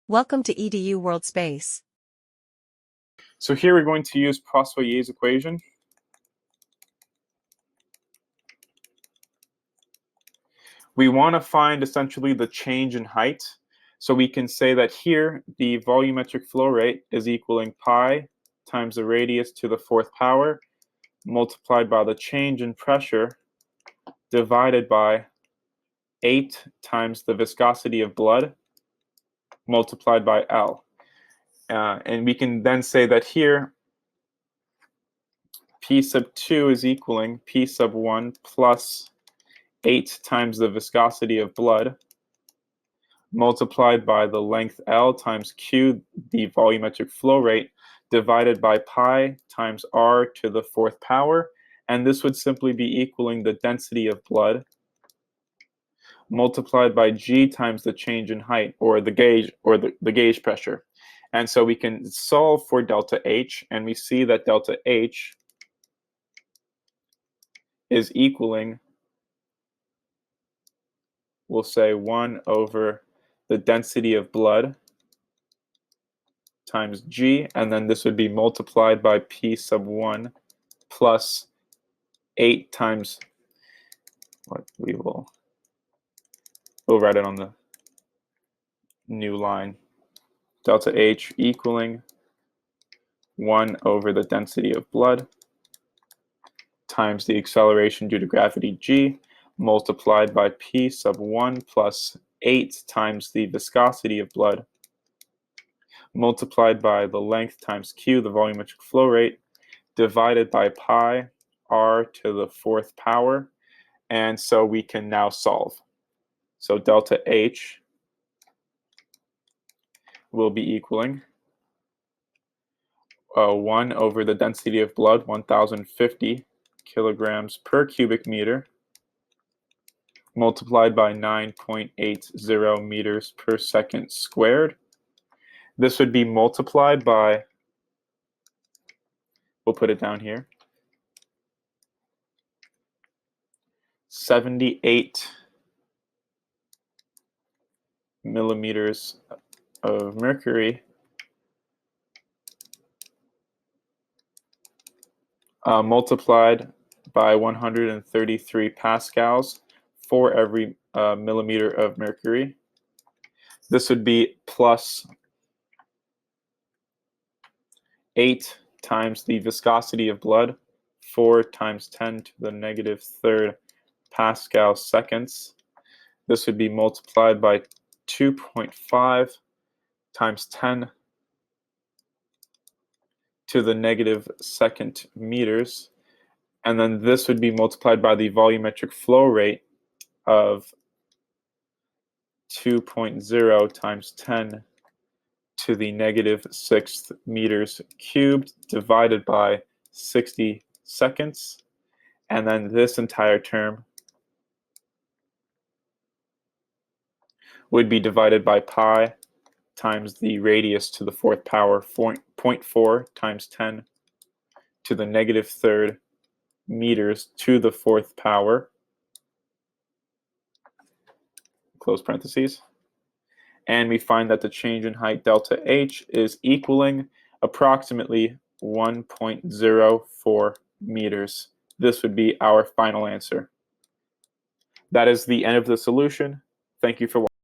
Welcome to EDU World Space. So here we're going to use Poissoyer's equation. We want to find essentially the change in height. So we can say that here the volumetric flow rate is equaling pi times the radius to the fourth power multiplied by the change in pressure divided by 8 times the viscosity of blood multiplied by L. And we can then say that here P sub 2 is equaling P sub 1 plus 8 times the viscosity of blood multiplied by the length L times Q, the volumetric flow rate, divided by pi times R to the fourth power. And this would simply be equaling the density of blood multiplied by G times the change in height, or the gauge, or the gauge pressure. And so we can solve for delta H, and we see that delta H is equaling, we'll say 1 over the density of blood times G, and then this would be multiplied by P sub 1 plus 8 times, we'll write it on the new line, delta H equaling 1 over the density of blood times the acceleration due to gravity G multiplied by P sub 1 plus 8 times the viscosity of blood multiplied by the length times Q, the volumetric flow rate, divided by pi R to the fourth power. And so we can now solve. So delta H will be equaling 1 over the density of blood, 1,050 kilograms per cubic meter, multiplied by 9.80 meters per second squared. This would be multiplied by, we'll put it down here, 78 millimeters of mercury multiplied by 133 pascals for every millimeter of mercury. This would be plus 8 times the viscosity of blood, 4 times 10 to the negative third Pascal seconds. This would be multiplied by 2.5 times 10 to the negative second meters. And then this would be multiplied by the volumetric flow rate of 2.0 times 10 to the negative sixth meters cubed divided by 60 seconds. And then this entire term would be divided by pi times the radius to the fourth power, 0.4 times 10 to the negative third meters to the fourth power, close parentheses. And we find that the change in height delta H is equaling approximately 1.04 meters. This would be our final answer. That is the end of the solution. Thank you for watching.